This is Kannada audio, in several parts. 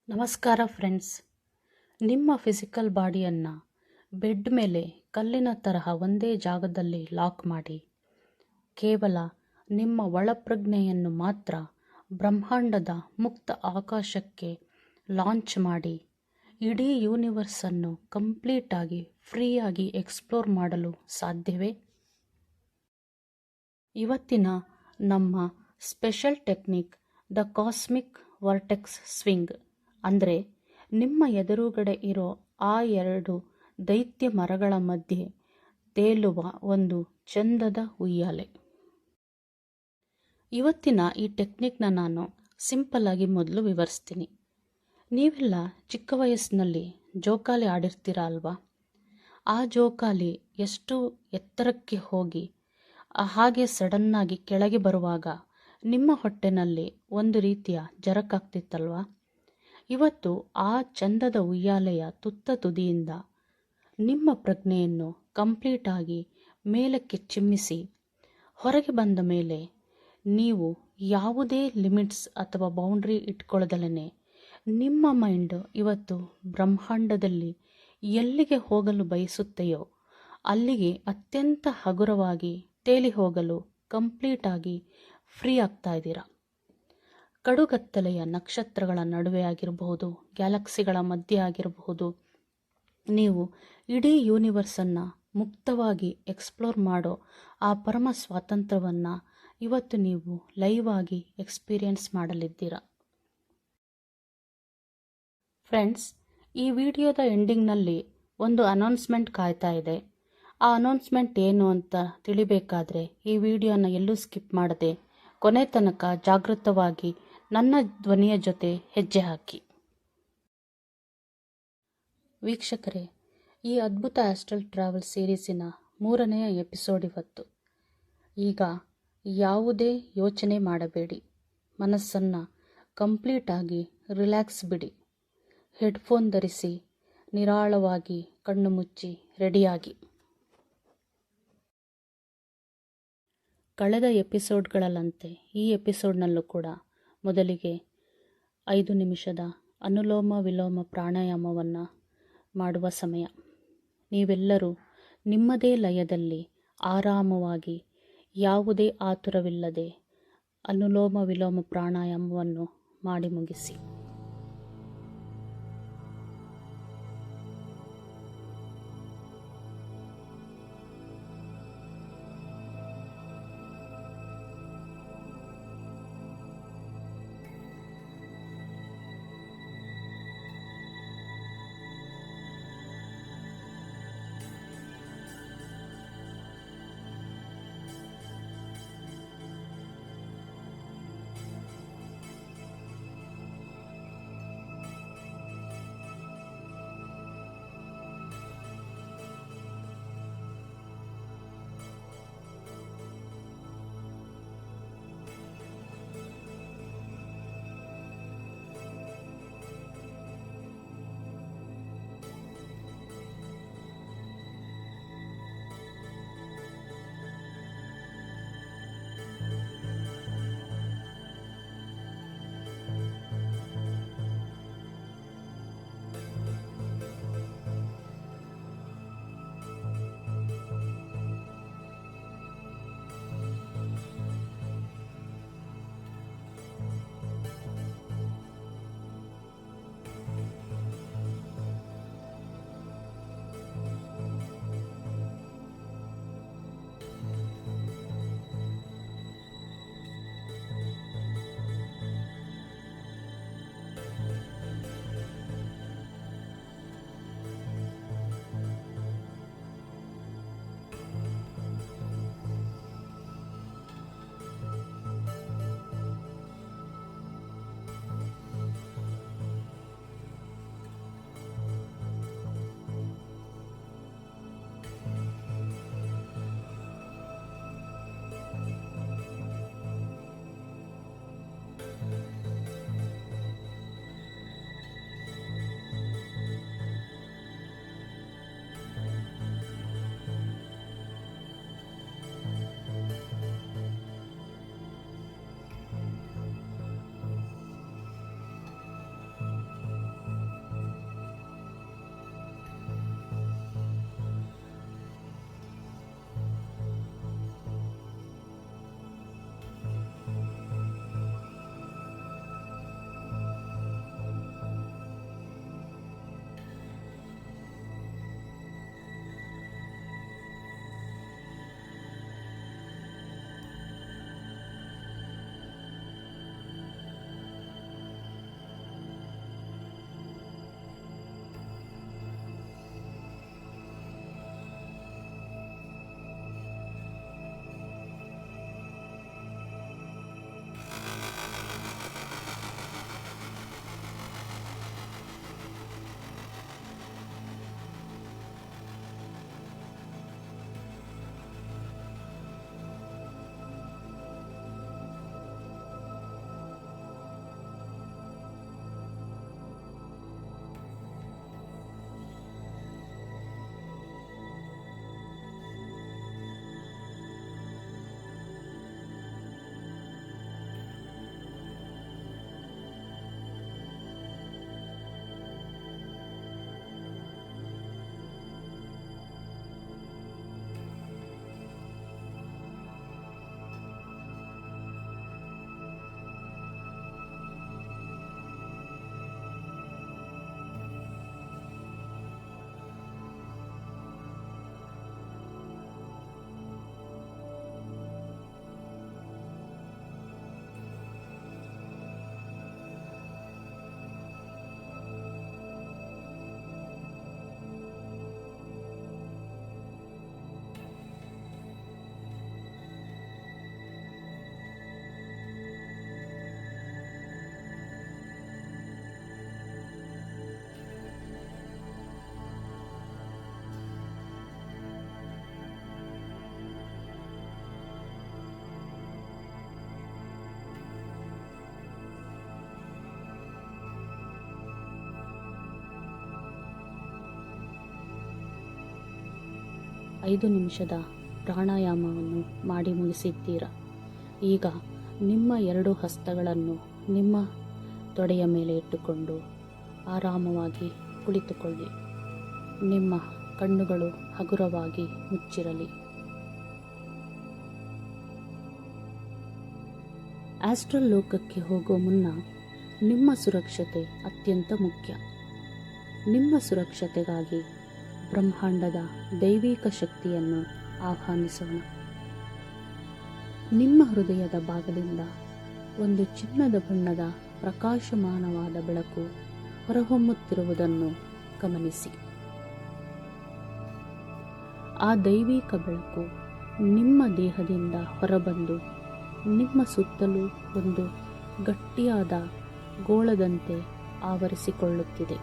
ನಮಸ್ಕಾರ ಫ್ರೆಂಡ್ಸ್. ನಿಮ್ಮ ಫಿಸಿಕಲ್ ಬಾಡಿಯನ್ನು ಬೆಡ್ ಮೇಲೆ ಕಲ್ಲಿನ ತರಹ ಒಂದೇ ಜಾಗದಲ್ಲಿ ಲಾಕ್ ಮಾಡಿ ಕೇವಲ ನಿಮ್ಮ ಒಳಪ್ರಜ್ಞೆಯನ್ನು ಮಾತ್ರ ಬ್ರಹ್ಮಾಂಡದ ಮುಕ್ತ ಆಕಾಶಕ್ಕೆ ಲಾಂಚ್ ಮಾಡಿ ಇಡೀ ಯೂನಿವರ್ಸನ್ನು ಕಂಪ್ಲೀಟಾಗಿ ಫ್ರೀಯಾಗಿ ಎಕ್ಸ್ಪ್ಲೋರ್ ಮಾಡಲು ಸಾಧ್ಯವೇ? ಇವತ್ತಿನ ನಮ್ಮ special technique the cosmic vertex swing ಅಂದರೆ ನಿಮ್ಮ ಎದುರುಗಡೆ ಇರೋ ಆ ಎರಡು ದೈತ್ಯ ಮರಗಳ ಮಧ್ಯೆ ತೇಲುವ ಒಂದು ಚಂದದ ಉಯ್ಯಾಲೆ. ಇವತ್ತಿನ ಈ ಟೆಕ್ನಿಕ್ನ ನಾನು ಸಿಂಪಲ್ ಆಗಿ ಮೊದಲು ವಿವರಿಸ್ತೀನಿ. ನೀವೆಲ್ಲ ಚಿಕ್ಕ ವಯಸ್ಸಿನಲ್ಲಿ ಜೋಕಾಲಿ ಆಡಿರ್ತೀರ ಅಲ್ವಾ? ಆ ಜೋಕಾಲಿ ಎಷ್ಟು ಎತ್ತರಕ್ಕೆ ಹೋಗಿ ಹಾಗೆ ಸಡನ್ನಾಗಿ ಕೆಳಗೆ ಬರುವಾಗ ನಿಮ್ಮ ಹೊಟ್ಟೆನಲ್ಲಿ ಒಂದು ರೀತಿಯ ಜರಕಾಗ್ತಿತ್ತಲ್ವಾ? ಇವತ್ತು ಆ ಚಂದದ ಉಯ್ಯಾಲೆಯ ತುತ್ತ ತುದಿಯಿಂದ ನಿಮ್ಮ ಪ್ರಜ್ಞೆಯನ್ನು ಕಂಪ್ಲೀಟಾಗಿ ಮೇಲಕ್ಕೆ ಚಿಮ್ಮಿಸಿ ಹೊರಗೆ ಬಂದ ಮೇಲೆ ನೀವು ಯಾವುದೇ ಲಿಮಿಟ್ಸ್ ಅಥವಾ ಬೌಂಡ್ರಿ ಇಟ್ಕೊಳ್ಳದಲೇ ನಿಮ್ಮ ಮೈಂಡ್ ಇವತ್ತು ಬ್ರಹ್ಮಾಂಡದಲ್ಲಿ ಎಲ್ಲಿಗೆ ಹೋಗಲು ಬಯಸುತ್ತೆಯೋ ಅಲ್ಲಿಗೆ ಅತ್ಯಂತ ಹಗುರವಾಗಿ ತೇಲಿ ಹೋಗಲು ಕಂಪ್ಲೀಟಾಗಿ ಫ್ರೀ ಆಗ್ತಾ ಇದ್ದೀರಾ. ಕಡುಗತ್ತಲೆಯ ನಕ್ಷತ್ರಗಳ ನಡುವೆ ಆಗಿರಬಹುದು, ಗ್ಯಾಲಕ್ಸಿಗಳ ಮಧ್ಯೆ ಆಗಿರಬಹುದು, ನೀವು ಇಡೀ ಯೂನಿವರ್ಸನ್ನು ಮುಕ್ತವಾಗಿ ಎಕ್ಸ್ಪ್ಲೋರ್ ಮಾಡೋ ಆ ಪರಮ ಸ್ವಾತಂತ್ರ್ಯವನ್ನು ಇವತ್ತು ನೀವು ಲೈವ್ ಆಗಿ ಎಕ್ಸ್ಪೀರಿಯನ್ಸ್ ಮಾಡಲಿದ್ದೀರಾ. ಫ್ರೆಂಡ್ಸ್, ಈ ವಿಡಿಯೋದ ಎಂಡಿಂಗ್ನಲ್ಲಿ ಒಂದು ಅನೌನ್ಸ್ಮೆಂಟ್ ಕಾಯ್ತಾ ಇದೆ. ಆ ಅನೌನ್ಸ್ಮೆಂಟ್ ಏನು ಅಂತ ತಿಳಿಬೇಕಾದ್ರೆ ಈ ವಿಡಿಯೋನ ಎಲ್ಲೂ ಸ್ಕಿಪ್ ಮಾಡದೆ ಕೊನೆ ತನಕ ಜಾಗೃತವಾಗಿ ನನ್ನ ಧ್ವನಿಯ ಜೊತೆ ಹೆಜ್ಜೆ ಹಾಕಿ. ವೀಕ್ಷಕರೇ, ಈ ಅದ್ಭುತ ಆಸ್ಟ್ರಲ್ ಟ್ರಾವೆಲ್ ಸೀರೀಸಿನ 3ನೇ ಎಪಿಸೋಡ್ ಇವತ್ತು. ಈಗ ಯಾವುದೇ ಯೋಚನೆ ಮಾಡಬೇಡಿ, ಮನಸ್ಸನ್ನು ಕಂಪ್ಲೀಟಾಗಿ ರಿಲ್ಯಾಕ್ಸ್ ಬಿಡಿ. ಹೆಡ್ಫೋನ್ ಧರಿಸಿ ನಿರಾಳವಾಗಿ ಕಣ್ಣು ಮುಚ್ಚಿ ರೆಡಿಯಾಗಿ. ಕಳೆದ ಎಪಿಸೋಡ್ಗಳಲ್ಲಂತೆ ಈ ಎಪಿಸೋಡ್ನಲ್ಲೂ ಕೂಡ ಮೊದಲಿಗೆ 5 ನಿಮಿಷದ ಅನುಲೋಮ ವಿಲೋಮ ಪ್ರಾಣಾಯಾಮವನ್ನು ಮಾಡುವ ಸಮಯ. ನೀವೆಲ್ಲರೂ ನಿಮ್ಮದೇ ಲಯದಲ್ಲಿ ಆರಾಮವಾಗಿ ಯಾವುದೇ ಆತುರವಿಲ್ಲದೆ ಅನುಲೋಮ ವಿಲೋಮ ಪ್ರಾಣಾಯಾಮವನ್ನು ಮಾಡಿ ಮುಗಿಸಿ. 5 ನಿಮಿಷದ ಪ್ರಾಣಾಯಾಮವನ್ನು ಮಾಡಿ ಮುಗಿಸಿದ್ದೀರ. ಈಗ ನಿಮ್ಮ 2 ಹಸ್ತಗಳನ್ನು ನಿಮ್ಮ ತೊಡೆಯ ಮೇಲೆ ಇಟ್ಟುಕೊಂಡು ಆರಾಮವಾಗಿ ಕುಳಿತುಕೊಳ್ಳಿ. ನಿಮ್ಮ ಕಣ್ಣುಗಳು ಹಗುರವಾಗಿ ಮುಚ್ಚಿರಲಿ. ಆಸ್ಟ್ರಲ್ ಲೋಕಕ್ಕೆ ಹೋಗೋ ಮುನ್ನ ನಿಮ್ಮ ಸುರಕ್ಷತೆ ಅತ್ಯಂತ ಮುಖ್ಯ. ನಿಮ್ಮ ಸುರಕ್ಷತೆಗಾಗಿ ಬ್ರಹ್ಮಾಂಡದ ದೈವಿಕ ಶಕ್ತಿಯನ್ನು ಆಹ್ವಾನಿಸೋಣ. ನಿಮ್ಮ ಹೃದಯದ ಭಾಗದಿಂದ ಒಂದು ಚಿನ್ನದ ಬಣ್ಣದ ಪ್ರಕಾಶಮಾನವಾದ ಬೆಳಕು ಹೊರಹೊಮ್ಮುತ್ತಿರುವುದನ್ನು ಗಮನಿಸಿ. ಆ ದೈವಿಕ ಬೆಳಕು ನಿಮ್ಮ ದೇಹದಿಂದ ಹೊರಬಂದು ನಿಮ್ಮ ಸುತ್ತಲೂ ಒಂದು ಗಟ್ಟಿಯಾದ ಗೋಳದಂತೆ ಆವರಿಸಿಕೊಳ್ಳುತ್ತಿದೆ.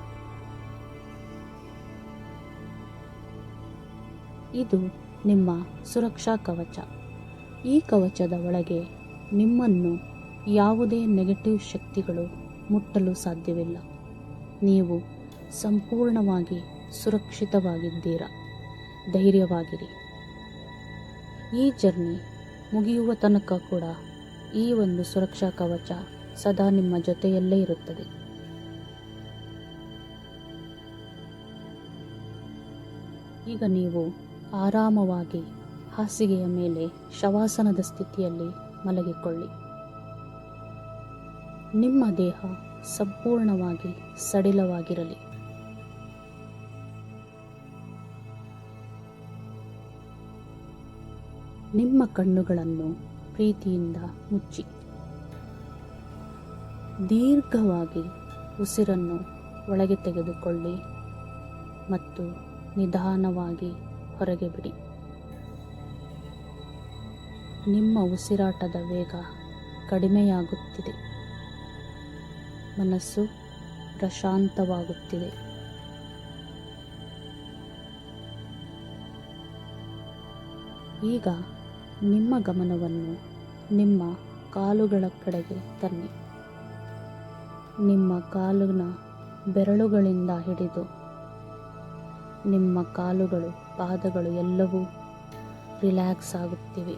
ಇದು ನಿಮ್ಮ ಸುರಕ್ಷಾ ಕವಚ. ಈ ಕವಚದ ಒಳಗೆ ನಿಮ್ಮನ್ನು ಯಾವುದೇ ನೆಗೆಟಿವ್ ಶಕ್ತಿಗಳು ಮುಟ್ಟಲು ಸಾಧ್ಯವಿಲ್ಲ. ನೀವು ಸಂಪೂರ್ಣವಾಗಿ ಸುರಕ್ಷಿತವಾಗಿದ್ದೀರ. ಧೈರ್ಯವಾಗಿರಿ. ಈ ಜರ್ನಿ ಮುಗಿಯುವ ತನಕ ಕೂಡ ಈ ಒಂದು ಸುರಕ್ಷಾ ಕವಚ ಸದಾ ನಿಮ್ಮ ಜೊತೆಯಲ್ಲೇ ಇರುತ್ತದೆ. ಈಗ ನೀವು ಆರಾಮವಾಗಿ ಹಾಸಿಗೆಯ ಮೇಲೆ ಶವಾಸನದ ಸ್ಥಿತಿಯಲ್ಲಿ ಮಲಗಿಕೊಳ್ಳಿ. ನಿಮ್ಮ ದೇಹ ಸಂಪೂರ್ಣವಾಗಿ ಸಡಿಲವಾಗಿರಲಿ. ನಿಮ್ಮ ಕಣ್ಣುಗಳನ್ನು ಪ್ರೀತಿಯಿಂದ ಮುಚ್ಚಿ ದೀರ್ಘವಾಗಿ ಉಸಿರನ್ನು ಒಳಗೆ ತೆಗೆದುಕೊಳ್ಳಿ ಮತ್ತು ನಿಧಾನವಾಗಿ ಹೊರಗೆ ಬಿಡಿ. ನಿಮ್ಮ ಉಸಿರಾಟದ ವೇಗ ಕಡಿಮೆಯಾಗುತ್ತಿದೆ. ಮನಸ್ಸು ಪ್ರಶಾಂತವಾಗುತ್ತಿದೆ. ಈಗ ನಿಮ್ಮ ಗಮನವನ್ನು ನಿಮ್ಮ ಕಾಲುಗಳ ಕಡೆಗೆ ತನ್ನಿ. ನಿಮ್ಮ ಕಾಲಿನ ಬೆರಳುಗಳಿಂದ ಹಿಡಿದು ನಿಮ್ಮ ಕಾಲುಗಳು, ಪಾದಗಳು ಎಲ್ಲವೂ ರಿಲ್ಯಾಕ್ಸ್ ಆಗುತ್ತಿವೆ.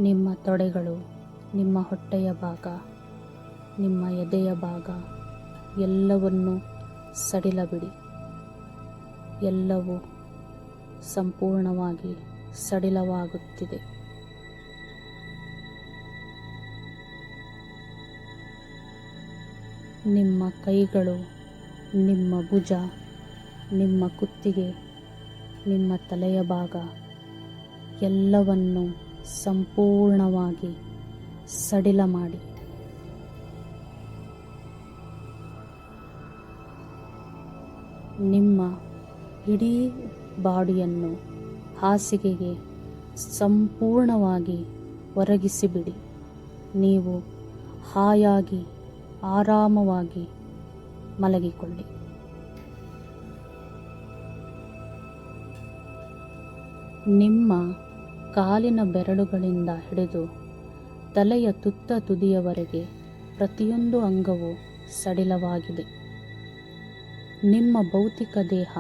ನಿಮ್ಮ ತೊಡೆಗಳು, ನಿಮ್ಮ ಹೊಟ್ಟೆಯ ಭಾಗ, ನಿಮ್ಮ ಎದೆಯ ಭಾಗ ಎಲ್ಲವನ್ನೂ ಸಡಿಲಬಿಡಿ. ಎಲ್ಲವೂ ಸಂಪೂರ್ಣವಾಗಿ ಸಡಿಲವಾಗುತ್ತಿದೆ. ನಿಮ್ಮ ಕೈಗಳು, ನಿಮ್ಮ ಭುಜ, ನಿಮ್ಮ ಕುತ್ತಿಗೆ, ನಿಮ್ಮ ತಲೆಯ ಭಾಗ ಎಲ್ಲವನ್ನು ಸಂಪೂರ್ಣವಾಗಿ ಸಡಿಲ ಮಾಡಿ. ನಿಮ್ಮ ಇಡೀ ಬಾಡಿಯನ್ನು ಹಾಸಿಗೆಗೆ ಸಂಪೂರ್ಣವಾಗಿ ಒರಗಿಸಿಬಿಡಿ. ನೀವು ಹಾಯಾಗಿ ಆರಾಮವಾಗಿ ಮಲಗಿಕೊಳ್ಳಿ. ನಿಮ್ಮ ಕಾಲಿನ ಬೆರಳುಗಳಿಂದ ಹಿಡಿದು ತಲೆಯ ತುತ್ತ ತುದಿಯವರೆಗೆ ಪ್ರತಿಯೊಂದು ಅಂಗವೂ ಸಡಿಲವಾಗಿದೆ. ನಿಮ್ಮ ಭೌತಿಕ ದೇಹ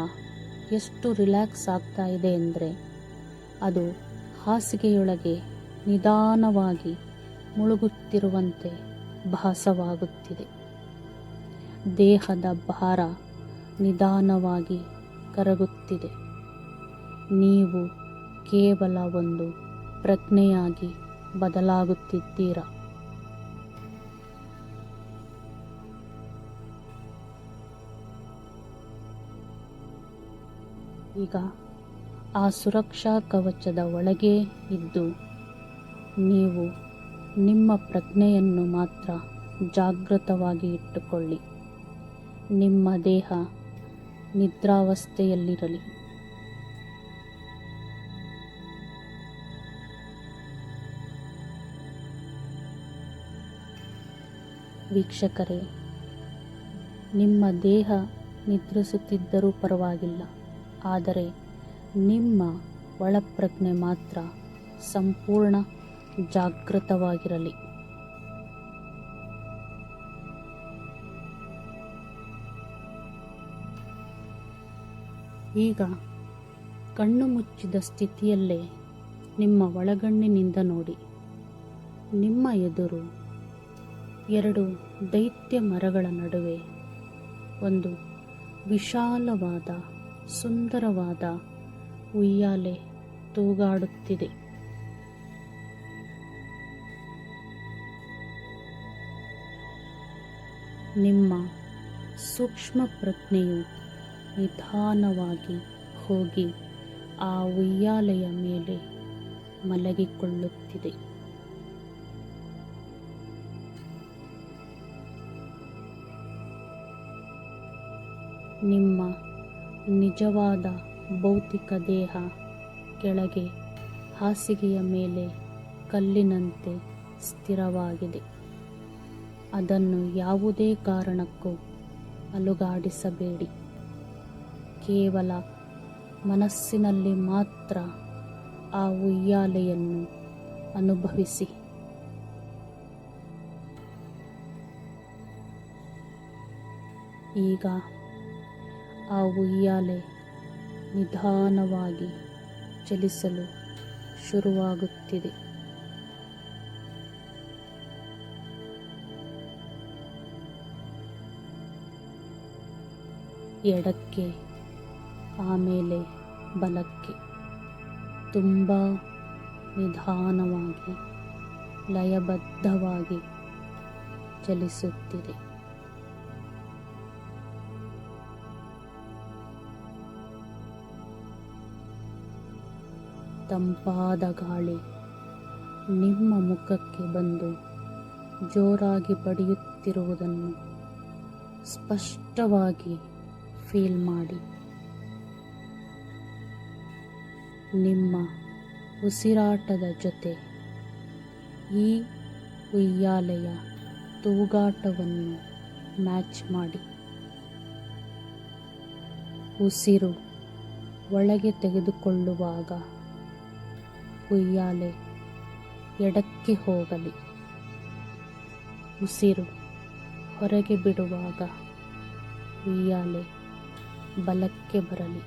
ಎಷ್ಟು ರಿಲ್ಯಾಕ್ಸ್ ಆಗ್ತಾ ಇದೆ ಎಂದರೆ ಅದು ಹಾಸಿಗೆಯೊಳಗೆ ನಿಧಾನವಾಗಿ ಮುಳುಗುತ್ತಿರುವಂತೆ ಭಾಸವಾಗುತ್ತಿದೆ. ದೇಹದ ಭಾರ ನಿಧಾನವಾಗಿ ಕರಗುತ್ತಿದೆ. ನೀವು ಕೇವಲ ಒಂದು ಪ್ರಜ್ಞೆಯಾಗಿ ಬದಲಾಗುತ್ತಿದ್ದೀರಾ. ಈಗ ಆ ಸುರಕ್ಷಾ ಕವಚದ ಒಳಗೆ ಇದ್ದು ನೀವು ನಿಮ್ಮ ಪ್ರಜ್ಞೆಯನ್ನು ಮಾತ್ರ ಜಾಗೃತವಾಗಿ ಇಟ್ಟುಕೊಳ್ಳಿ. ನಿಮ್ಮ ದೇಹ ನಿದ್ರಾವಸ್ಥೆಯಲ್ಲಿರಲಿ. ವೀಕ್ಷಕರೇ, ನಿಮ್ಮ ದೇಹ ನಿದ್ರಿಸುತ್ತಿದ್ದರೂ ಪರವಾಗಿಲ್ಲ, ಆದರೆ ನಿಮ್ಮ ಒಳಪ್ರಜ್ಞೆ ಮಾತ್ರ ಸಂಪೂರ್ಣ ಜಾಗೃತವಾಗಿರಲಿ. ಈಗ ಕಣ್ಣು ಮುಚ್ಚಿದ ಸ್ಥಿತಿಯಲ್ಲೇ ನಿಮ್ಮ ಒಳಗಣ್ಣಿನಿಂದ ನೋಡಿ. ನಿಮ್ಮ ಎದುರು 2 ದೈತ್ಯ ಮರಗಳ ನಡುವೆ ಒಂದು ವಿಶಾಲವಾದ ಸುಂದರವಾದ ಉಯ್ಯಾಲೆ ತೂಗಾಡುತ್ತಿದೆ. ನಿಮ್ಮ ಸೂಕ್ಷ್ಮ ಪ್ರಜ್ಞೆಯು ನಿಧಾನವಾಗಿ ಹೋಗಿ ಆ ಉಯ್ಯಾಲೆಯ ಮೇಲೆ ಮಲಗಿಕೊಳ್ಳುತ್ತಿದೆ. ನಿಮ್ಮ ನಿಜವಾದ ಭೌತಿಕ ದೇಹ ಕೆಳಗೆ ಹಾಸಿಗೆಯ ಮೇಲೆ ಕಲ್ಲಿನಂತೆ ಸ್ಥಿರವಾಗಿದೆ. ಅದನ್ನು ಯಾವುದೇ ಕಾರಣಕ್ಕೂ ಅಲುಗಾಡಿಸಬೇಡಿ. ಕೇವಲ ಮನಸ್ಸಿನಲ್ಲಿ ಮಾತ್ರ ಆ ಉಯ್ಯಾಲೆಯನ್ನು ಅನುಭವಿಸಿ. ಈಗ ಆ ಉಯ್ಯಾಲೆ ನಿಧಾನವಾಗಿ ಚಲಿಸಲು ಶುರುವಾಗುತ್ತಿದೆ. ಎಡಕ್ಕೆ, ಆಮೇಲೆ ಬಲಕ್ಕೆ ತುಂಬ ನಿಧಾನವಾಗಿ ಲಯಬದ್ಧವಾಗಿ ಚಲಿಸುತ್ತಿದೆ. ತಂಪಾದ ಗಾಳಿ ನಿಮ್ಮ ಮುಖಕ್ಕೆ ಬಂದು ಜೋರಾಗಿ ಬಡಿಯುತ್ತಿರುವುದನ್ನು ಸ್ಪಷ್ಟವಾಗಿ ಫೀಲ್ ಮಾಡಿ. ನಿಮ್ಮ ಉಸಿರಾಟದ ಜೊತೆ ಈ ಉಯ್ಯಾಲೆಯ ತೂಗಾಟವನ್ನು ಮ್ಯಾಚ್ ಮಾಡಿ. ಉಸಿರು ಒಳಗೆ ತೆಗೆದುಕೊಳ್ಳುವಾಗ ಉಯ್ಯಾಲೆ ಎಡಕ್ಕೆ ಹೋಗಲಿ. ಉಸಿರು ಹೊರಗೆ ಬಿಡುವಾಗ ಉಯ್ಯಾಲೆ ಬಲಕ್ಕೆ ಬರಲಿ.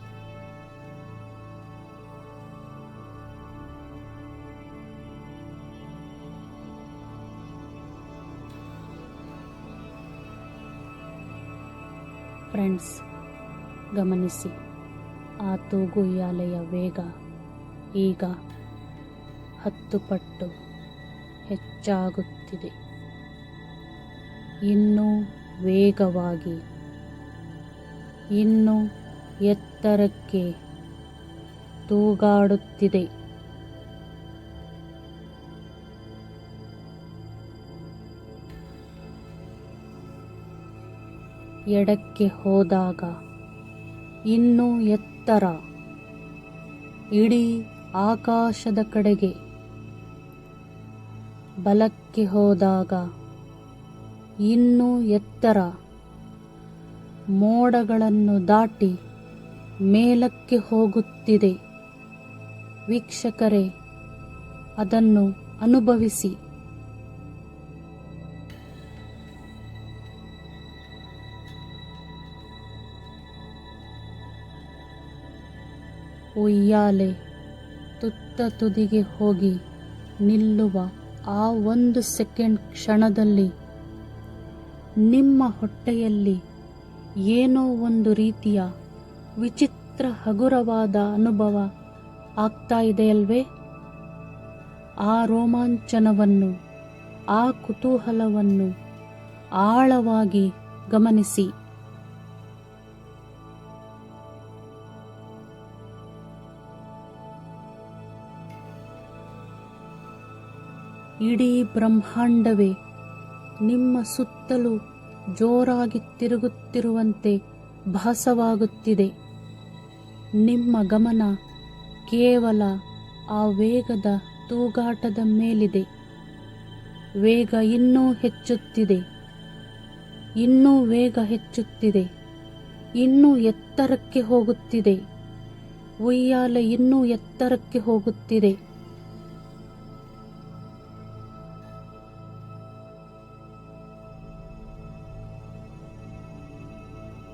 ಫ್ರೆಂಡ್ಸ್, ಗಮನಿಸಿ, ಆ ತೂಗುಯ್ಯಾಲೆಯ ವೇಗ ಈಗ 10 ಪಟ್ಟು ಹೆಚ್ಚಾಗುತ್ತಿದೆ. ಇನ್ನೂ ವೇಗವಾಗಿ, ಇನ್ನೂ ಎತ್ತರಕ್ಕೆ ತೂಗಾಡುತ್ತಿದೆ. ಎಡಕ್ಕೆ ಹೋದಾಗ ಇನ್ನೂ ಎತ್ತರ, ಇಡೀ ಆಕಾಶದ ಕಡೆಗೆ. ಬಲಕ್ಕೆ ಹೋದಾಗ ಇನ್ನೂ ಎತ್ತರ, ಮೋಡಗಳನ್ನು ದಾಟಿ ಮೇಲಕ್ಕೆ ಹೋಗುತ್ತಿದೆ. ವೀಕ್ಷಕರೇ, ಅದನ್ನು ಅನುಭವಿಸಿ. ಉಯ್ಯಾಲೆ ತುತ್ತ ತುದಿಗೆ ಹೋಗಿ ನಿಲ್ಲುವ ಆ 1 ಸೆಕೆಂಡ್ ಕ್ಷಣದಲ್ಲಿ ನಿಮ್ಮ ಹೊಟ್ಟೆಯಲ್ಲಿ ಏನೋ ಒಂದು ರೀತಿಯ ವಿಚಿತ್ರ ಹಗುರವಾದ ಅನುಭವ ಆಗ್ತಾ ಇದೆಯಲ್ವೇ? ಆ ರೋಮಾಂಚನವನ್ನು, ಆ ಕುತೂಹಲವನ್ನು ಆಳವಾಗಿ ಗಮನಿಸಿ. ಇಡೀ ಬ್ರಹ್ಮಾಂಡವೇ ನಿಮ್ಮ ಸುತ್ತಲೂ ಜೋರಾಗಿ ತಿರುಗುತ್ತಿರುವಂತೆ ಭಾಸವಾಗುತ್ತಿದೆ. ನಿಮ್ಮ ಗಮನ ಕೇವಲ ಆ ವೇಗದ ತೂಗಾಟದ ಮೇಲಿದೆ. ವೇಗ ಇನ್ನೂ ಹೆಚ್ಚುತ್ತಿದೆ, ಇನ್ನೂ ವೇಗ ಹೆಚ್ಚುತ್ತಿದೆ, ಇನ್ನೂ ಎತ್ತರಕ್ಕೆ ಹೋಗುತ್ತಿದೆ. ಉಯ್ಯಾಲೆ ಇನ್ನೂ ಎತ್ತರಕ್ಕೆ ಹೋಗುತ್ತಿದೆ.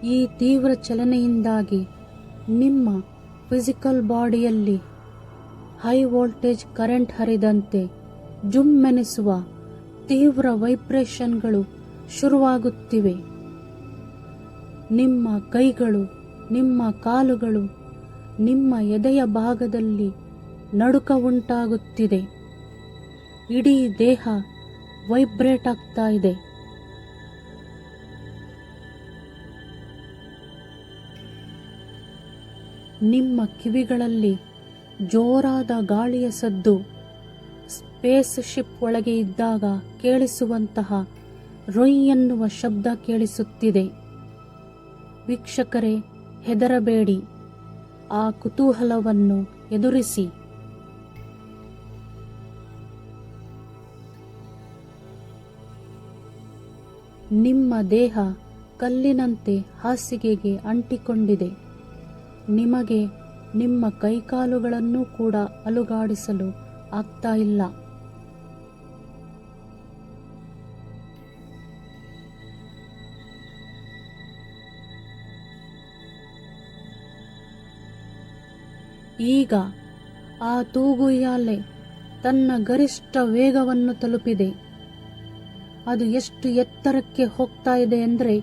ಈ ತೀವ್ರ ಚಲನೆಯಿಂದಾಗಿ ನಿಮ್ಮ ಫಿಸಿಕಲ್ ಬಾಡಿಯಲ್ಲಿ ಹೈ ವೋಲ್ಟೇಜ್ ಕರೆಂಟ್ ಹರಿದಂತೆ ಜುಮ್ಮೆನಿಸುವ ತೀವ್ರ ವೈಬ್ರೇಷನ್ಗಳು ಶುರುವಾಗುತ್ತಿವೆ. ನಿಮ್ಮ ಕೈಗಳು, ನಿಮ್ಮ ಕಾಲುಗಳು, ನಿಮ್ಮ ಎದೆಯ ಭಾಗದಲ್ಲಿ ನಡುಕ ಉಂಟಾಗುತ್ತಿದೆ. ಇಡೀ ದೇಹ ವೈಬ್ರೇಟ್ ಆಗ್ತಾ ಇದೆ. ನಿಮ್ಮ ಕಿವಿಗಳಲ್ಲಿ ಜೋರಾದ ಗಾಳಿಯ ಸದ್ದು ಸ್ಪೇಸ್ ಶಿಪ್ ಒಳಗೆ ಇದ್ದಾಗ ಕೇಳಿಸುವಂತಹ ರೊಯ್ ಎನ್ನುವ ಶಬ್ದ ಕೇಳಿಸುತ್ತಿದೆ. ವೀಕ್ಷಕರೇ, ಹೆದರಬೇಡಿ, ಆ ಕುತೂಹಲವನ್ನು ಎದುರಿಸಿ. ನಿಮ್ಮ ದೇಹ ಕಲ್ಲಿನಂತೆ ಹಾಸಿಗೆಗೆ ಅಂಟಿಕೊಂಡಿದೆ. ನಿಮಗೆ ನಿಮ್ಮ ಕೈಕಾಲುಗಳನ್ನು ಕೂಡ ಅಲುಗಾಡಿಸಲು ಆಗ್ತಾ ಇಲ್ಲ. ಈಗ ಆ ತೂಗುಯ್ಯಾಲೆ ತನ್ನ ಗರಿಷ್ಠ ವೇಗವನ್ನು ತಲುಪಿದೆ. ಅದು ಎಷ್ಟು ಎತ್ತರಕ್ಕೆ ಹೋಗ್ತಾ ಇದೆ ಅಂದರೆ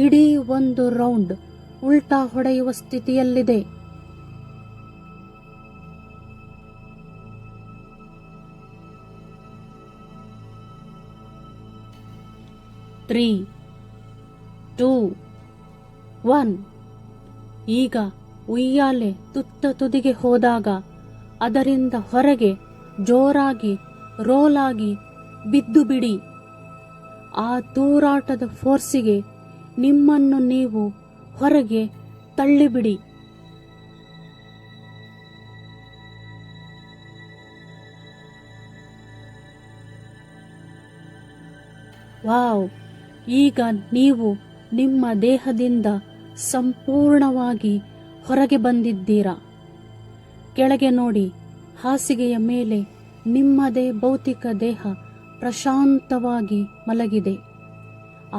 ಇಡೀ ಒಂದು ರೌಂಡ್ ಉಲ್ಟಾ ಹೊಡೆಯುವ ಸ್ಥಿತಿಯಲ್ಲಿದೆ. ತ್ರೀ, 2, 1. ಈಗ ಉಯ್ಯಾಲೆ ತುತ್ತ ತುದಿಗೆ ಹೋದಾಗ ಅದರಿಂದ ಹೊರಗೆ ಜೋರಾಗಿ ರೋಲಾಗಿ ಬಿದ್ದು ಬಿಡಿ. ಆ ತೂರಾಟದ ಫೋರ್ಸಿಗೆ ನಿಮ್ಮನ್ನು ನೀವು ಹೊರಗೆ ತಳ್ಳಿಬಿಡಿ. ವಾವ್! ಈಗ ನೀವು ನಿಮ್ಮ ದೇಹದಿಂದ ಸಂಪೂರ್ಣವಾಗಿ ಹೊರಗೆ ಬಂದಿದ್ದೀರಾ. ಕೆಳಗೆ ನೋಡಿ, ಹಾಸಿಗೆಯ ಮೇಲೆ ನಿಮ್ಮದೇ ಭೌತಿಕ ದೇಹ ಪ್ರಶಾಂತವಾಗಿ ಮಲಗಿದೆ.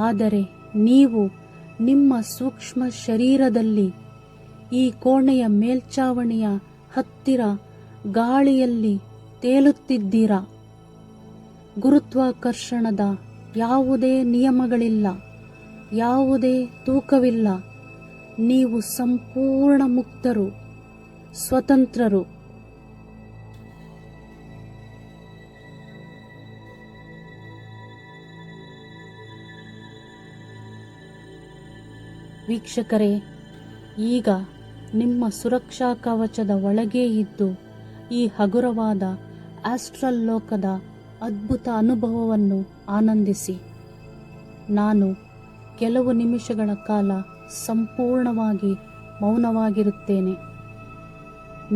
ಆದರೆ ನೀವು ನಿಮ್ಮ ಸೂಕ್ಷ್ಮ ಶರೀರದಲ್ಲಿ ಈ ಕೋಣೆಯ ಮೇಲ್ಛಾವಣಿಯ ಹತ್ತಿರ ಗಾಳಿಯಲ್ಲಿ ತೇಲುತ್ತಿದ್ದೀರಾ. ಗುರುತ್ವಾಕರ್ಷಣದ ಯಾವುದೇ ನಿಯಮಗಳಿಲ್ಲ, ಯಾವುದೇ ತೂಕವಿಲ್ಲ. ನೀವು ಸಂಪೂರ್ಣ ಮುಕ್ತರು, ಸ್ವತಂತ್ರರು. ವೀಕ್ಷಕರೇ, ಈಗ ನಿಮ್ಮ ಸುರಕ್ಷಾ ಕವಚದ ಒಳಗೇ ಇದ್ದು ಈ ಹಗುರವಾದ ಆಸ್ಟ್ರಲ್ ಲೋಕದ ಅದ್ಭುತ ಅನುಭವವನ್ನು ಆನಂದಿಸಿ. ನಾನು ಕೆಲವು ನಿಮಿಷಗಳ ಕಾಲ ಸಂಪೂರ್ಣವಾಗಿ ಮೌನವಾಗಿರುತ್ತೇನೆ.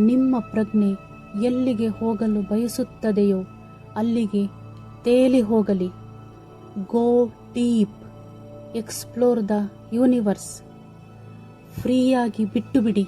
ನಿಮ್ಮ ಪ್ರಜ್ಞೆ ಎಲ್ಲಿಗೆ ಹೋಗಲು ಬಯಸುತ್ತದೆಯೋ ಅಲ್ಲಿಗೆ ತೇಲಿ ಹೋಗಲಿ. ಗೋ ಡೀಪ್, ಎಕ್ಸ್ಪ್ಲೋರ್ ದ ಯೂನಿವರ್ಸ್. ಫ್ರೀಯಾಗಿ ಬಿಟ್ಟು ಬಿಡಿ.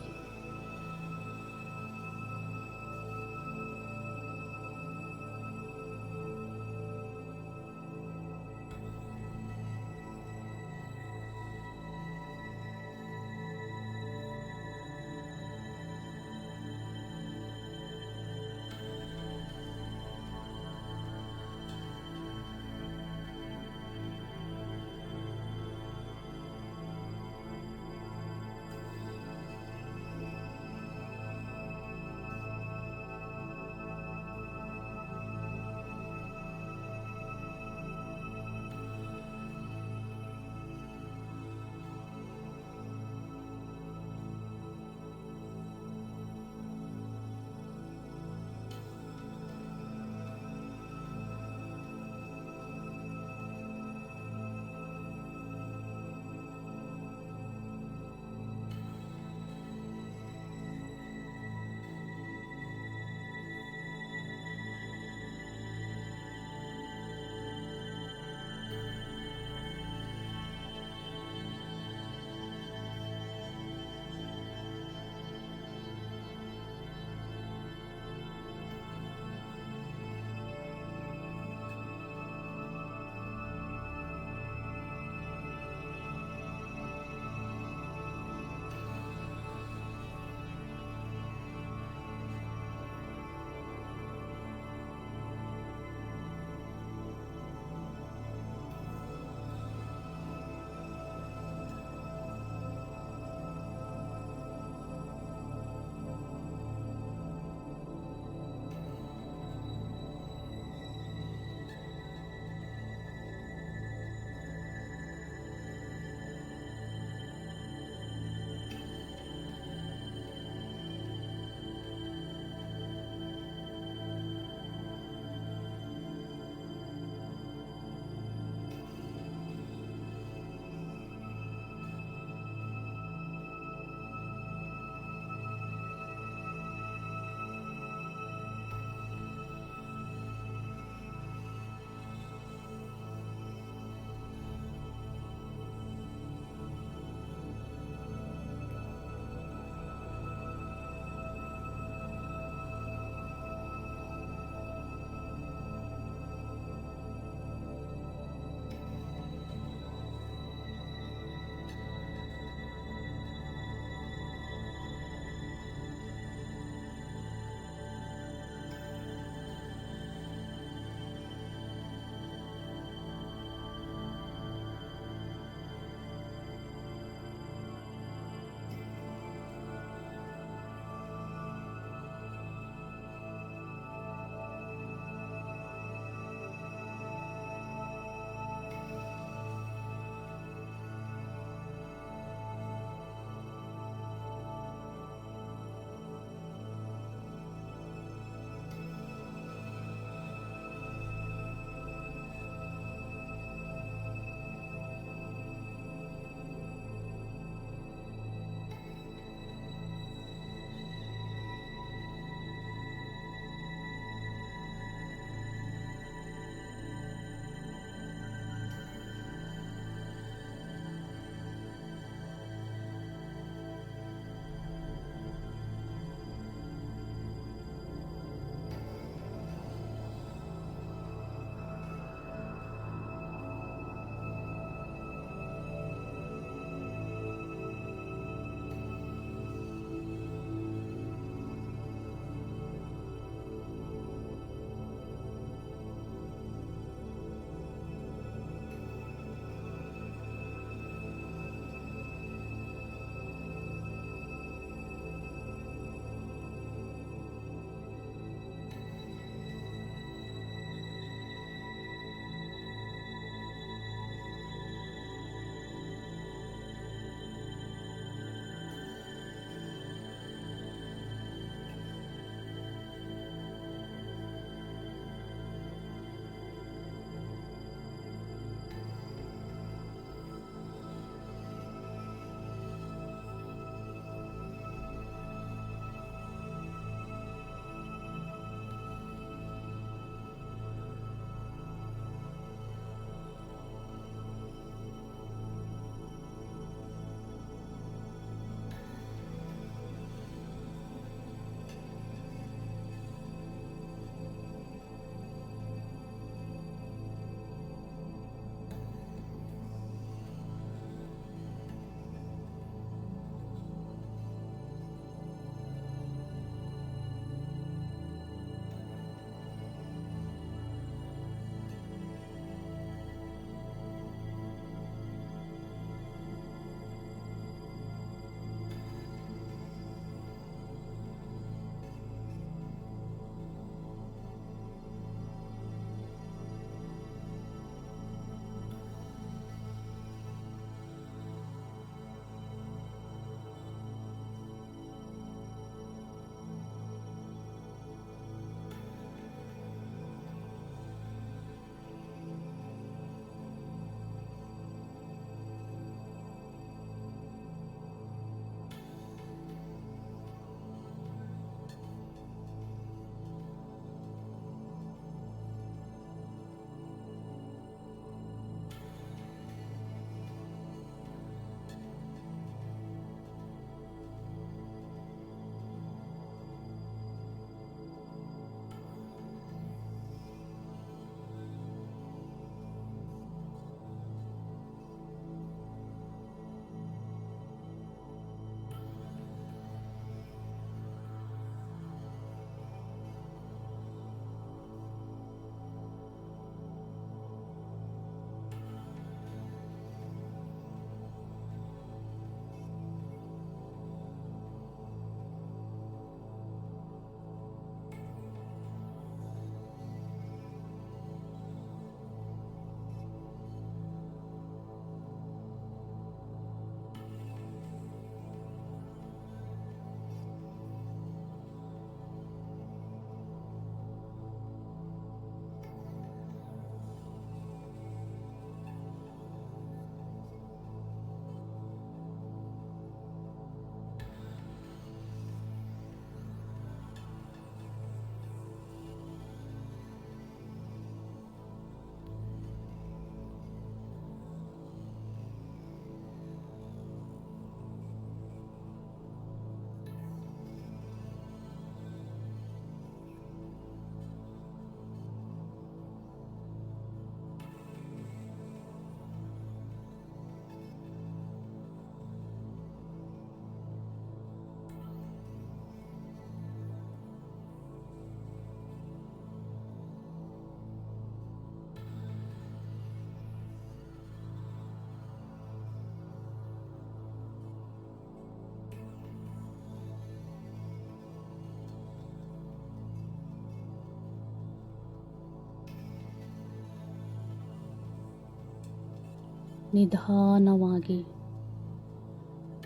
ನಿಧಾನವಾಗಿ,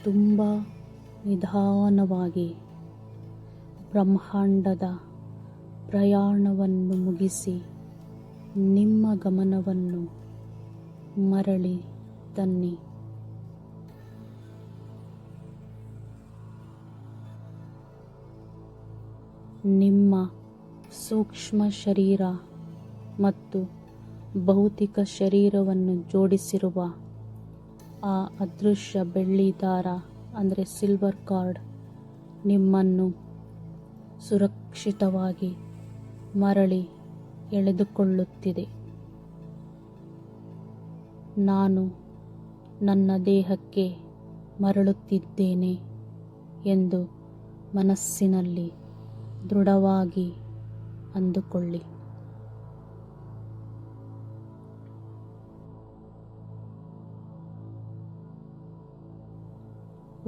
ತುಂಬ ನಿಧಾನವಾಗಿ ಬ್ರಹ್ಮಾಂಡದ ಪ್ರಯಾಣವನ್ನು ಮುಗಿಸಿ ನಿಮ್ಮ ಗಮನವನ್ನು ಮರಳಿ ತನ್ನಿ. ನಿಮ್ಮ ಸೂಕ್ಷ್ಮ ಶರೀರ ಮತ್ತು ಭೌತಿಕ ಶರೀರವನ್ನು ಜೋಡಿಸಿರುವ ಆ ಅದೃಶ್ಯ ಬೆಳ್ಳಿ ದಾರ ಅಂದರೆ ಸಿಲ್ವರ್ ಕಾರ್ಡ್ ನಿಮ್ಮನ್ನು ಸುರಕ್ಷಿತವಾಗಿ ಮರಳಿ ಎಳೆದುಕೊಳ್ಳುತ್ತಿದೆ. ನಾನು ನನ್ನ ದೇಹಕ್ಕೆ ಮರಳುತ್ತಿದ್ದೇನೆ ಎಂದು ಮನಸ್ಸಿನಲ್ಲಿ ದೃಢವಾಗಿ ಅಂದುಕೊಳ್ಳಿ.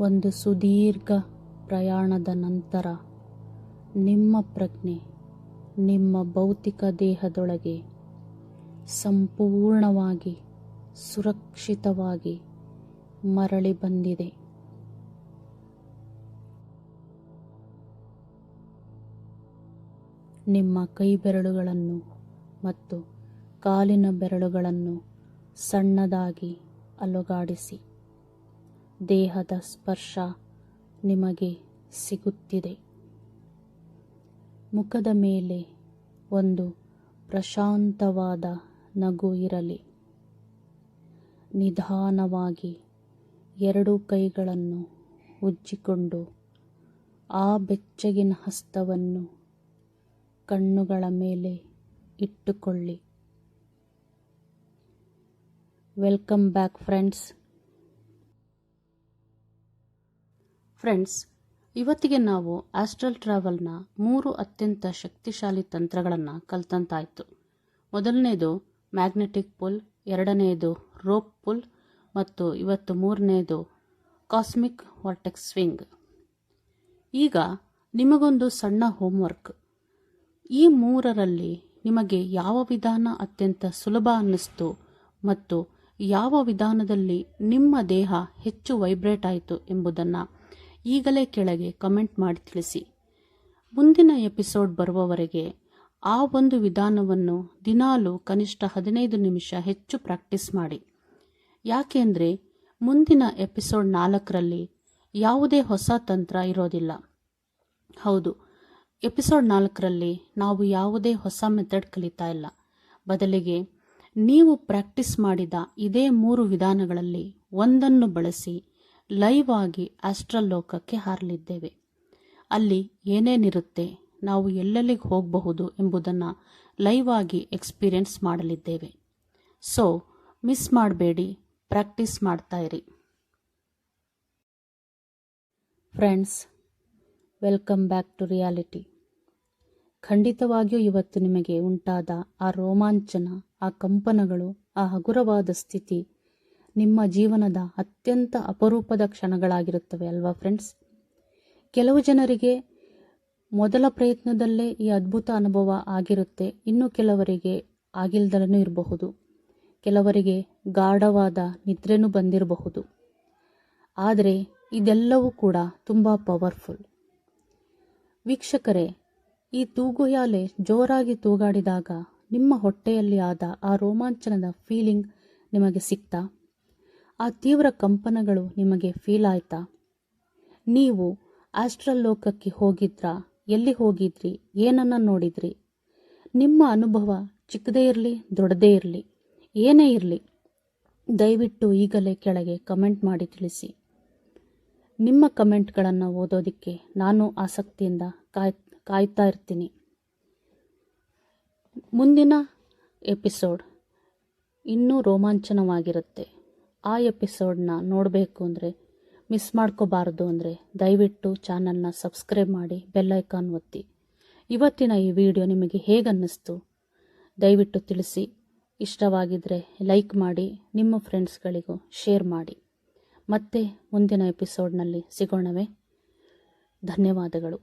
ಒಂದು ಸುದೀರ್ಘ ಪ್ರಯಾಣದ ನಂತರ ನಿಮ್ಮ ಪ್ರಜ್ಞೆ ನಿಮ್ಮ ಭೌತಿಕ ದೇಹದೊಳಗೆ ಸಂಪೂರ್ಣವಾಗಿ ಸುರಕ್ಷಿತವಾಗಿ ಮರಳಿ ಬಂದಿದೆ. ನಿಮ್ಮ ಕೈ ಬೆರಳುಗಳನ್ನು ಮತ್ತು ಕಾಲಿನ ಬೆರಳುಗಳನ್ನು ಸಣ್ಣದಾಗಿ ಅಲುಗಾಡಿಸಿ. ದೇಹದ ಸ್ಪರ್ಶ ನಿಮಗೆ ಸಿಗುತ್ತಿದೆ. ಮುಖದ ಮೇಲೆ ಒಂದು ಪ್ರಶಾಂತವಾದ ನಗು ಇರಲಿ. ನಿಧಾನವಾಗಿ ಎರಡು ಕೈಗಳನ್ನು ಉಜ್ಜಿಕೊಂಡು ಆ ಬೆಚ್ಚಗಿನ ಹಸ್ತವನ್ನು ಕಣ್ಣುಗಳ ಮೇಲೆ ಇಟ್ಟುಕೊಳ್ಳಿ. Welcome back friends. ಇವತ್ತಿಗೆ ನಾವು ಆಸ್ಟ್ರಲ್ ಟ್ರಾವೆಲ್ನ 3 ಅತ್ಯಂತ ಶಕ್ತಿಶಾಲಿ ತಂತ್ರಗಳನ್ನು ಕಲ್ತಂತಾಯಿತು. ಮೊದಲನೇದು ಮ್ಯಾಗ್ನೆಟಿಕ್ ಪುಲ್, ಎರಡನೆಯದು ರೋಪ್ ಪುಲ್ ಮತ್ತು ಇವತ್ತು 3ನೇದು ಕಾಸ್ಮಿಕ್ ವಾರ್ಟೆಕ್ಸ್ ಸ್ವಿಂಗ್. ಈಗ ನಿಮಗೊಂದು ಸಣ್ಣ ಹೋಮ್ವರ್ಕ್. ಈ 3ರಲ್ಲಿ ನಿಮಗೆ ಯಾವ ವಿಧಾನ ಅತ್ಯಂತ ಸುಲಭ ಅನ್ನಿಸ್ತು ಮತ್ತು ಯಾವ ವಿಧಾನದಲ್ಲಿ ನಿಮ್ಮ ದೇಹ ಹೆಚ್ಚು ವೈಬ್ರೇಟ್ ಆಯಿತು ಎಂಬುದನ್ನು ಈಗಲೇ ಕೆಳಗೆ ಕಮೆಂಟ್ ಮಾಡಿ ತಿಳಿಸಿ. ಮುಂದಿನ ಎಪಿಸೋಡ್ ಬರುವವರೆಗೆ ಆ ಒಂದು ವಿಧಾನವನ್ನು ದಿನಾಲೂ ಕನಿಷ್ಠ 15 ನಿಮಿಷ ಹೆಚ್ಚು ಪ್ರಾಕ್ಟೀಸ್ ಮಾಡಿ. ಯಾಕೆಂದರೆ ಮುಂದಿನ ಎಪಿಸೋಡ್ 4ರಲ್ಲಿ ಯಾವುದೇ ಹೊಸ ತಂತ್ರ ಇರೋದಿಲ್ಲ. ಹೌದು, ಎಪಿಸೋಡ್ 4ರಲ್ಲಿ ನಾವು ಯಾವುದೇ ಹೊಸ ಮೆಥಡ್ ಕಲಿತಾ ಇಲ್ಲ. ಬದಲಿಗೆ ನೀವು ಪ್ರಾಕ್ಟೀಸ್ ಮಾಡಿದ ಇದೇ 3 ವಿಧಾನಗಳಲ್ಲಿ ಒಂದನ್ನು ಬಳಸಿ ಲೈವ್ ಆಗಿ ಆಸ್ಟ್ರಲ್ ಲೋಕಕ್ಕೆ ಹಾರಲಿದ್ದೇವೆ. ಅಲ್ಲಿ ಏನೇನಿರುತ್ತೆ, ನಾವು ಎಲ್ಲೆಲ್ಲಿಗೆ ಹೋಗಬಹುದು ಎಂಬುದನ್ನು ಲೈವ್ ಆಗಿ ಎಕ್ಸ್ಪೀರಿಯನ್ಸ್ ಮಾಡಲಿದ್ದೇವೆ. ಸೊ ಮಿಸ್ ಮಾಡಬೇಡಿ, ಪ್ರಾಕ್ಟೀಸ್ ಮಾಡ್ತಾ ಇರಿ. Friends, welcome back to reality. ಖಂಡಿತವಾಗಿಯೂ ಇವತ್ತು ನಿಮಗೆ ಉಂಟಾದ ಆ ರೋಮಾಂಚನ, ಆ ಕಂಪನಗಳು, ಆ ಹಗುರವಾದ ಸ್ಥಿತಿ ನಿಮ್ಮ ಜೀವನದ ಅತ್ಯಂತ ಅಪರೂಪದ ಕ್ಷಣಗಳಾಗಿರುತ್ತವೆ ಅಲ್ವಾ ಫ್ರೆಂಡ್ಸ್? ಕೆಲವು ಜನರಿಗೆ ಮೊದಲ ಪ್ರಯತ್ನದಲ್ಲೇ ಈ ಅದ್ಭುತ ಅನುಭವ ಆಗಿರುತ್ತೆ. ಇನ್ನು ಕೆಲವರಿಗೆ ಆಗಿಲ್ದಲೂ ಇರಬಹುದು. ಕೆಲವರಿಗೆ ಗಾಢವಾದ ನಿದ್ರೆನೂ ಬಂದಿರಬಹುದು. ಆದರೆ ಇದೆಲ್ಲವೂ ಕೂಡ ತುಂಬ ಪವರ್ಫುಲ್. ವೀಕ್ಷಕರೇ, ಈ ತೂಗುಯಾಲೆ ಜೋರಾಗಿ ತೂಗಾಡಿದಾಗ ನಿಮ್ಮ ಹೊಟ್ಟೆಯಲ್ಲಿ ಆದ ಆ ರೋಮಾಂಚನದ ಫೀಲಿಂಗ್ ನಿಮಗೆ ಸಿಕ್ತಾ? ಆ ತೀವ್ರ ಕಂಪನಗಳು ನಿಮಗೆ ಫೀಲ್ ಆಯ್ತಾ? ನೀವು ಆಸ್ಟ್ರಲ್ ಲೋಕಕ್ಕೆ ಹೋಗಿದ್ರಾ? ಎಲ್ಲಿ ಹೋಗಿದ್ರಿ? ಏನನ್ನ ನೋಡಿದ್ರಿ? ನಿಮ್ಮ ಅನುಭವ ಚಿಕ್ಕದೇ ಇರಲಿ, ದೊಡ್ಡದೇ ಇರಲಿ, ಏನೇ ಇರಲಿ, ದಯವಿಟ್ಟು ಈಗಲೇ ಕೆಳಗೆ ಕಮೆಂಟ್ ಮಾಡಿ ತಿಳಿಸಿ. ನಿಮ್ಮ ಕಮೆಂಟ್ಗಳನ್ನು ಓದೋದಕ್ಕೆ ನಾನು ಆಸಕ್ತಿಯಿಂದ ಕಾಯ್ತಾ ಇರ್ತೀನಿ. ಮುಂದಿನ ಎಪಿಸೋಡ್ ಇನ್ನೂ ರೋಮಾಂಚನವಾಗಿರುತ್ತೆ. ಆ ಎಪಿಸೋಡ್ನ ನೋಡಬೇಕು ಅಂದರೆ, ಮಿಸ್ ಮಾಡ್ಕೋಬಾರ್ದು ಅಂದರೆ ದಯವಿಟ್ಟು ಚಾನಲ್ನ ಸಬ್ಸ್ಕ್ರೈಬ್ ಮಾಡಿ, ಬೆಲ್ ಐಕಾನ್ ಒತ್ತಿ. ಇವತ್ತಿನ ಈ ವಿಡಿಯೋ ನಿಮಗೆ ಹೇಗನ್ನಿಸ್ತು ದಯವಿಟ್ಟು ತಿಳಿಸಿ. ಇಷ್ಟವಾಗಿದ್ದರೆ ಲೈಕ್ ಮಾಡಿ, ನಿಮ್ಮ ಫ್ರೆಂಡ್ಸ್ಗಳಿಗೂ ಶೇರ್ ಮಾಡಿ. ಮತ್ತೆ ಮುಂದಿನ ಎಪಿಸೋಡ್ನಲ್ಲಿ ಸಿಗೋಣವೇ? ಧನ್ಯವಾದಗಳು.